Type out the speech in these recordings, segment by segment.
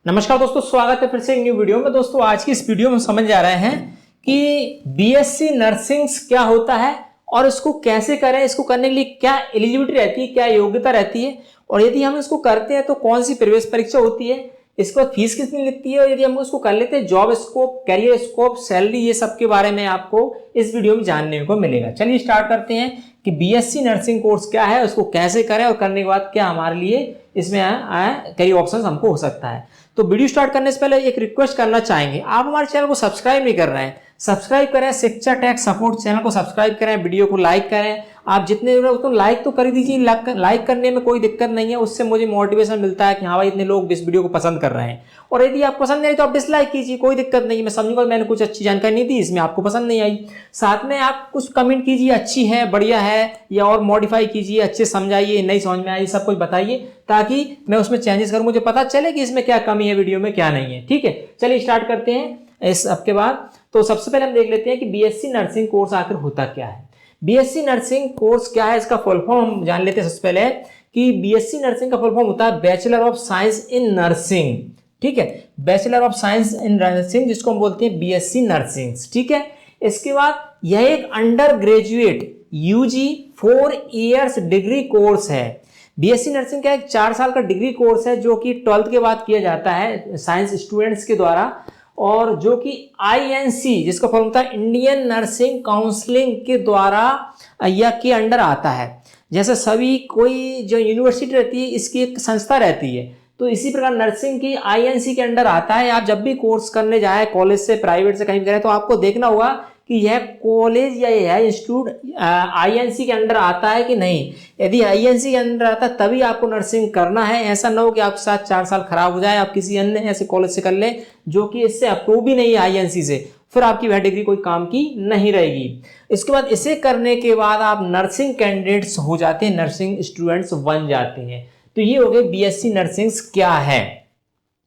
नमस्कार दोस्तों, स्वागत है फिर से एक न्यू वीडियो में। दोस्तों आज की इस वीडियो में समझ आ रहे हैं कि बीएससी नर्सिंग क्या होता है और इसको कैसे करें, इसको करने के लिए क्या एलिजिबिलिटी रहती है, क्या योग्यता रहती है, और यदि हम इसको करते हैं तो कौन सी प्रवेश परीक्षा होती है, इसके बाद फीस कितनी लगती है, और यदि हम उसको कर लेते हैं job scope, career scope, salary, ये सब के बारे में आपको इस वीडियो में जानने को मिलेगा। चलिए स्टार्ट करते हैं कि बीएससी नर्सिंग कोर्स क्या है, उसको कैसे करें और करने के बाद क्या हमारे लिए इसमें कई ऑप्शंस हमको हो सकता है। तो वीडियो स्टार्ट करने से पहले एक रिक्वेस्ट करना चाहेंगे, आप हमारे चैनल को सब्सक्राइब नहीं कर रहे हैं, सब्सक्राइब करें। शिक्षा टेक सपोर्ट चैनल को सब्सक्राइब करें, वीडियो को लाइक करें। आप जितने तो लाइक तो कर दीजिए, लाइक करने में कोई दिक्कत नहीं है, उससे मुझे मोटिवेशन मिलता है कि हाँ भाई इतने लोग इस वीडियो को पसंद कर रहे हैं। और यदि आप पसंद नहीं आई तो आप डिसलाइक कीजिए, कोई दिक्कत नहीं है, मैं समझूंगा मैंने कुछ अच्छी जानकारी नहीं दी, इसमें आपको पसंद नहीं आई। साथ में आप कुछ कमेंट कीजिए, अच्छी है, बढ़िया है, या और मॉडिफाई कीजिए, अच्छे समझाइए, नहीं समझ में आई, सब कुछ बताइए ताकि मैं उसमें चेंजेस करूं, मुझे पता चले कि इसमें क्या कमी है, वीडियो में क्या नहीं है। ठीक है, चलिए स्टार्ट करते हैं इस अब के बाद। तो सबसे पहले हम देख लेते हैं कि बीएससी नर्सिंग कोर्स आखिर होता क्या है। बीएससी नर्सिंग कोर्स क्या है, इसका फुल फॉर्म हम जान लेते हैं सबसे पहले कि बीएससी नर्सिंग का फुल फॉर्म होता है bachelor of science in nursing. ठीक है, bachelor of science in nursing, जिसको हम बोलते हैं बीएससी नर्सिंग। ठीक है, इसके बाद यह एक undergraduate UG 4 years degree course है। बीएससी नर्सिंग का एक 4 साल का डिग्री कोर्स है जो कि 12th के बाद किया जाता है साइंस स्टूडेंट्स के द्वारा, और जो कि आईएनसी, जिसका फॉर्म होता है इंडियन नर्सिंग काउंसिलिंग के द्वारा या के अंडर आता है। जैसे सभी कोई जो यूनिवर्सिटी रहती है इसकी एक संस्था रहती है, तो इसी प्रकार नर्सिंग की आईएनसी के अंडर आता है। आप जब भी कोर्स करने जाए, कॉलेज से, प्राइवेट से, कहीं भी करें, तो आपको देखना होगा कि यह कॉलेज या यह इंस्टीट्यूट आईएनसी के अंडर आता है कि नहीं। यदि आईएनसी के अंदर आता है तभी आपको नर्सिंग करना है। ऐसा ना हो कि आपके साथ 4 साल खराब हो जाए, आप किसी अन्य ऐसे कॉलेज से कर लें जो कि इससे अप्रूव भी नहीं है आईएनसी से, फिर आपकी वह डिग्री कोई काम की नहीं रहेगी। इसके बाद इसे करने के बाद आप नर्सिंग कैंडिडेट्स हो जाते हैं, नर्सिंग स्टूडेंट्स बन जाते हैं। तो ये हो गए बीएससी नर्सिंग क्या है।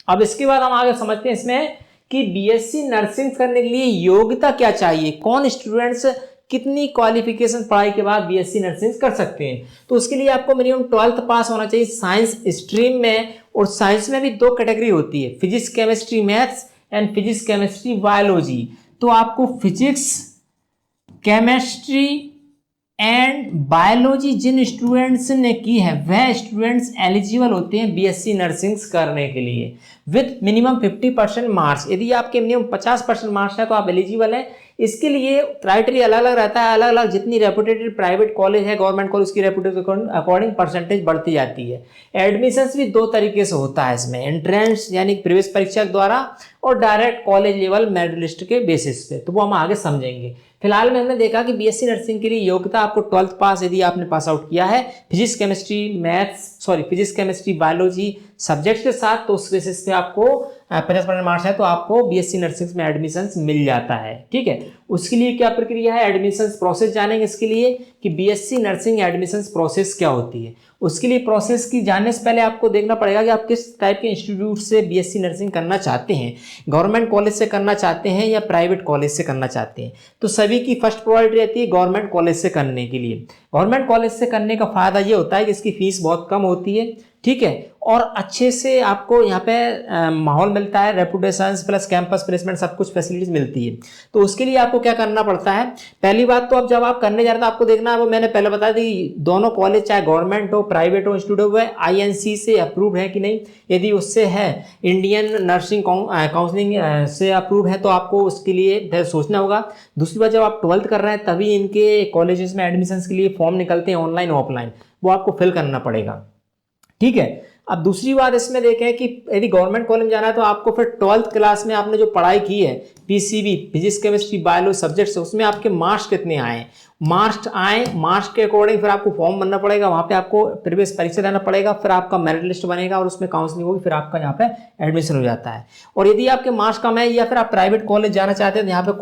अब इसके बाद हम आगे समझते हैं इसमें कि बीएससी नर्सिंग करने के लिए योग्यता क्या चाहिए, कौन स्टूडेंट्स कितनी क्वालिफिकेशन पढ़ाई के बाद बीएससी नर्सिंग कर सकते हैं। तो उसके लिए आपको मिनिमम 12th पास होना चाहिए साइंस स्ट्रीम में, और साइंस में भी 2 कैटेगरी होती है, physics chemistry maths and physics chemistry biology. तो आपको फिजिक्स केमिस्ट्री एंड बायोलॉजी जिन स्टूडेंट्स ने की है वह स्टूडेंट्स एलिजिबल होते हैं बीएससी नर्सिंग करने के लिए विथ मिनिमम 50% मार्क्स। यदि आपके मिनिमम 50% मार्क्स है तो आप एलिजिबल हैं। इसके लिए क्राइटेरिया अलग अलग रहता है, अलग अलग जितनी रेपुटेटेड प्राइवेट कॉलेज है, गवर्नमेंट कॉलेज की रेपुटेशन अकॉर्डिंग परसेंटेज बढ़ती जाती है। एडमिशंस भी 2 तरीके से होता है इसमें, एंट्रेंस यानी प्रवेश परीक्षा के द्वारा, और direct college level merit list के बेसिस पे, तो वो हम आगे समझेंगे। फिलहाल में हमने देखा कि बीएससी नर्सिंग के लिए योग्यता आपको 12th पास यदि आपने पास आउट किया है फिजिक्स केमिस्ट्री बायोलॉजी सब्जेक्ट के साथ, तो उस बेसिस पे आपको 50% मार्क्स है तो आपको बीएससी नर्सिंग में एडमिशन मिल जाता है। ठीक है, उसके लिए क्या प्रक्रिया है, एडमिशन प्रोसेस जानेंगे इसके लिए कि बीएससी नर्सिंग एडमिशन प्रोसेस क्या होती है। उसके लिए प्रोसेस की जानने से पहले आपको देखना पड़ेगा कि आप किस टाइप के इंस्टीट्यूट से बीएससी नर्सिंग करना चाहते हैं, गवर्नमेंट कॉलेज से करना चाहते हैं या प्राइवेट कॉलेज से करना चाहते हैं। तो सभी की फर्स्ट प्रायोरिटी रहती है गवर्नमेंट कॉलेज से करने के लिए। गवर्नमेंट कॉलेज से करने का फायदा ये होता है कि इसकी फीस बहुत कम होती है। ठीक है, और अच्छे से आपको यहाँ पे माहौल मिलता है, रेपुटेशन प्लस कैंपस प्लेसमेंट सब कुछ फैसिलिटीज मिलती है। तो उसके लिए आपको क्या करना पड़ता है, पहली बात तो अब जब आप करने जा रहे हैं तो आपको देखना है, वो मैंने पहले बताया कि दोनों कॉलेज चाहे गवर्नमेंट हो, प्राइवेट हो, इंस्टीट्यूट हो, वह आईएनसी से अप्रूव है कि नहीं। यदि उससे है, इंडियन नर्सिंग काउंसिलिंग से अप्रूव है, तो आपको उसके लिए सोचना होगा। दूसरी बात, जब आप 12th कर रहे हैं तभी इनके कॉलेजेस में एडमिशन के लिए फॉर्म निकलते हैं ऑनलाइन ऑफलाइन, वो आपको फिल करना पड़ेगा। ठीक है, अब दूसरी बात इसमें देखें कि यदि गवर्नमेंट कॉलेज में जाना है तो आपको फिर 12th क्लास में आपने जो पढ़ाई की है PCB physics chemistry biology subject से, उसमें आपके मार्क्स कितने आए, मार्क्स के अकॉर्डिंग फिर आपको फॉर्म भरना पड़ेगा, वहाँ पे आपको प्रवेश परीक्षा देना पड़ेगा, फिर आपका मेरिट लिस्ट बनेगा और उसमें काउंसलिंग होगी, फिर आपका यहाँ पे एडमिशन हो जाता है। और यदि आपके मार्क्स कम है या फिर आप प्राइवेट कॉलेज जाना चाहते हैं तो यहाँ पे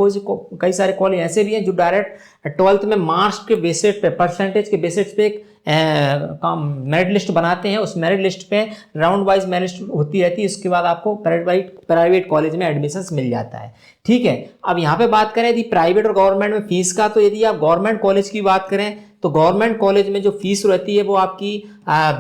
कई सारे कॉलेज ऐसे भी हैं जो डायरेक्ट 12th में मार्क्स के बेसिस पे, परसेंटेज के बेसिस पे मेरिट लिस्ट बनाते हैं। उस मेरिट लिस्ट पे राउंड वाइज मेरिट लिस्ट होती रहती है, इसके बाद आपको प्राइवेट कॉलेज में एडमिशन मिल जाता है। ठीक है, अब यहाँ पे बात करें यदि प्राइवेट और गवर्नमेंट में फीस का, तो यदि आप गवर्नमेंट कॉलेज की बात करें तो गवर्नमेंट कॉलेज में जो फीस रहती है वो आपकी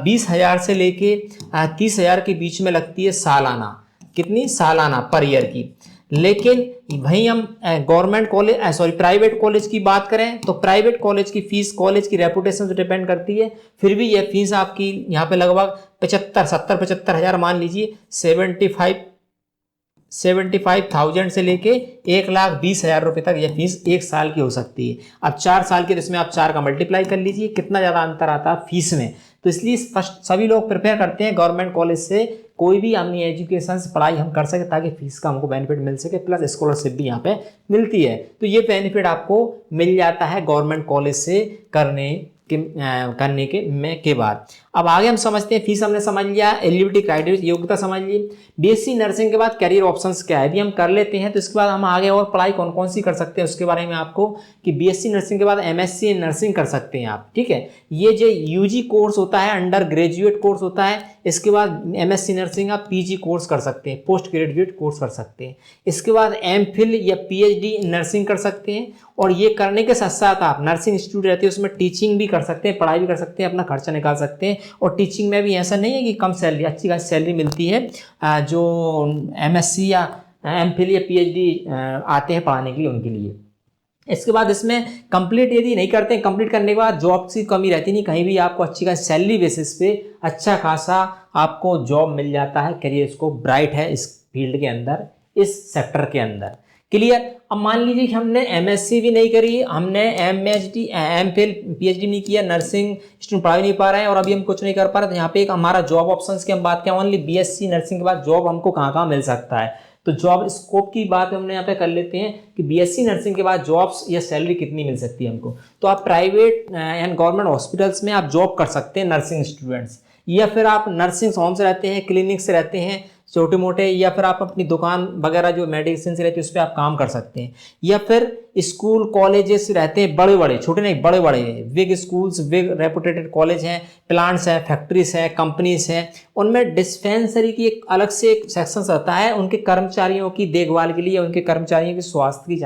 20,000 से लेके 30,000 के बीच में लगती है सालाना। कितनी, सालाना, पर ईयर की। लेकिन वहीं हम गवर्नमेंट कॉलेज प्राइवेट कॉलेज की बात करें तो प्राइवेट कॉलेज की फीस कॉलेज की रेपुटेशन से डिपेंड करती है। फिर भी यह फीस आपकी यहाँ पे लगभग 75,000 मान लीजिए, 75,000 से लेके 1,20,000 रुपए तक यह फीस एक साल की हो सकती है। अब 4 साल की, इसमें आप 4 का मल्टीप्लाई कर लीजिए कितना ज़्यादा अंतर आता है फीस में। तो इसलिए फर्स्ट सभी लोग प्रिपेयर करते हैं गवर्नमेंट कॉलेज से कोई भी अपनी एजुकेशन से पढ़ाई हम कर सके ताकि फीस का हमको बेनिफिट मिल सके, प्लस स्कॉलरशिप भी यहाँ पे मिलती है। तो ये बेनिफिट आपको मिल जाता है गवर्नमेंट कॉलेज से करने के बाद। अब आगे हम समझते हैं, फीस हमने समझ लिया, एलिजिबिलिटी क्राइटेरिया योग्यता समझ ली। बीएससी नर्सिंग के बाद करियर ऑप्शंस क्या है भी हम कर लेते हैं। तो इसके बाद हम आगे और पढ़ाई कौन कौन सी कर सकते हैं उसके बारे में आपको, कि बीएससी नर्सिंग के बाद एमएससी नर्सिंग कर सकते हैं आप, ठीक है। ये जो यूजी कोर्स होता है, अंडर ग्रेजुएट कोर्स होता है। इसके बाद एमएससी नर्सिंग आप पीजी कोर्स कर सकते हैं, पोस्ट ग्रेजुएट कोर्स कर सकते हैं। इसके बाद एमफिल या पीएचडी नर्सिंग कर सकते हैं। और ये करने के साथ साथ आप नर्सिंग इंस्टीट्यूट रहती है उसमें टीचिंग भी कर सकते हैं, पढ़ाई भी कर सकते हैं, अपना खर्चा निकाल सकते हैं। और टीचिंग में भी ऐसा नहीं है कि कम सैलरी, अच्छी खासी सैलरी मिलती है। जो एमएससी या एमफिल या पीएचडी आते हैं पढ़ाने के लिए, उनके लिए। इसके बाद इसमें कंप्लीट यदि नहीं करते हैं, कंप्लीट करने के बाद जॉब की कमी रहती नहीं, कहीं भी आपको अच्छी खासी सैलरी बेसिस पे अच्छा खासा आपको जॉब मिल जाता है। करियर स्कोप ब्राइट है इस फील्ड के अंदर, इस सेक्टर के अंदर। क्लियर। अब मान लीजिए कि हमने एमएससी भी नहीं करी, हमने एमएचडी एमफिल पीएचडी नहीं किया, नर्सिंग स्टूडेंट पढ़ा नहीं पा रहे हैं और अभी हम कुछ नहीं कर पा रहे, तो यहाँ पे एक हमारा जॉब ऑप्शंस की हम बात करें, ओनली बीएससी नर्सिंग के बाद जॉब हमको कहाँ कहाँ मिल सकता है। तो जॉब स्कोप की बात हमने यहाँ पे कर लेते हैं कि बीएससी नर्सिंग के बाद जॉब्स या सैलरी कितनी मिल सकती है हमको। तो आप प्राइवेट एंड गवर्नमेंट हॉस्पिटल्स में आप जॉब कर सकते हैं नर्सिंग स्टूडेंट्स, या फिर आप नर्सिंग होम से रहते हैं, क्लिनिक से रहते हैं छोटे मोटे, या फिर आप अपनी दुकान वगैरह जो मेडिसिन से रहती है उस पर आप काम कर सकते हैं। या फिर स्कूल कॉलेजेस रहते हैं बड़े बड़े, छोटे नहीं बड़े बड़े, big schools, big reputed college हैं, प्लांट्स हैं, फैक्ट्रीज हैं, कंपनीज हैं, उनमें डिस्पेंसरी की एक अलग से एक सेक्शन रहता है उनके कर्मचारियों की देखभाल के लिए, उनके कर्मचारियों के स्वास्थ्य की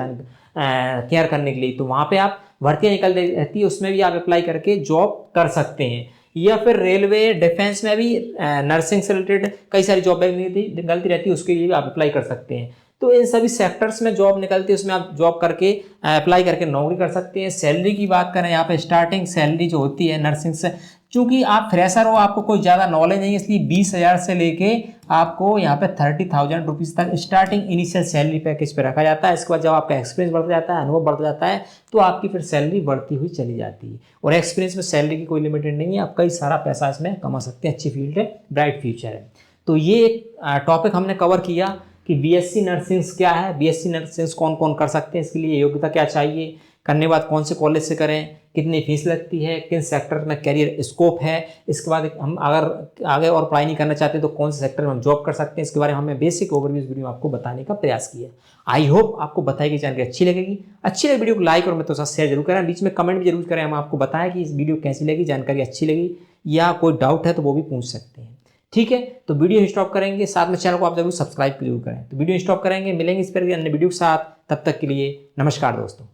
केयर करने के लिए। तो वहाँ पे आप भर्तियाँ निकल रहती है, उसमें भी आप अप्लाई करके जॉब कर सकते हैं। या फिर रेलवे डिफेंस में भी नर्सिंग से रिलेटेड कई सारी जॉब निकलती रहती है, उसके लिए भी आप अप्लाई कर सकते हैं। तो इन सभी सेक्टर्स में जॉब निकलती है, उसमें आप जॉब करके अप्लाई करके नौकरी कर सकते हैं। सैलरी की बात करें, यहाँ पे स्टार्टिंग सैलरी जो होती है नर्सिंग से, चूंकि आप फ्रेशर हो, आपको कोई ज़्यादा नॉलेज नहीं है, इसलिए 20,000 से लेके आपको यहाँ पे 30,000 रुपीज़ तक स्टार्टिंग इनिशियल सैलरी पैकेज पे रखा जाता है। इसके बाद जब आपका एक्सपीरियंस बढ़ता जाता है, अनुभव बढ़ता जाता है, तो आपकी फिर सैलरी बढ़ती हुई चली जाती है। और एक्सपीरियंस में सैलरी की कोई लिमिटेड नहीं है, आप कई सारा पैसा इसमें कमा सकते हैं। अच्छी फील्ड है, ब्राइट फ्यूचर है। तो ये एक टॉपिक हमने कवर किया कि बीएससी नर्सिंग क्या है, बीएससी नर्सिंग कौन कौन कर सकते हैं, इसके लिए योग्यता क्या चाहिए, करने के बाद कौन से कॉलेज से करें, कितनी फीस लगती है, किन सेक्टर में करियर स्कोप है। इसके बाद हम अगर आगे और पढ़ाई नहीं करना चाहते तो कौन से सेक्टर में हम जॉब कर सकते हैं, इसके बारे में हमने बेसिक ओवरव्यू वीडियो में आपको बताने का प्रयास किया। आई होप आपको बताई गई जानकारी अच्छी लगेगी। अच्छी लगी वीडियो को लाइक और मेरे साथ शेयर जरूर करें, बीच में कमेंट भी जरूर करें, हम आपको बताएं कि इस वीडियो कैसी लगी, जानकारी अच्छी लगी, या कोई डाउट है तो वो भी पूछ सकते हैं। ठीक है, तो वीडियो स्टॉप करेंगे, साथ में चैनल को आप जरूर सब्सक्राइब जरूर करें। तो वीडियो स्टॉप करेंगे, मिलेंगे इस पर अन्य वीडियो के साथ, तब तक के लिए नमस्कार दोस्तों।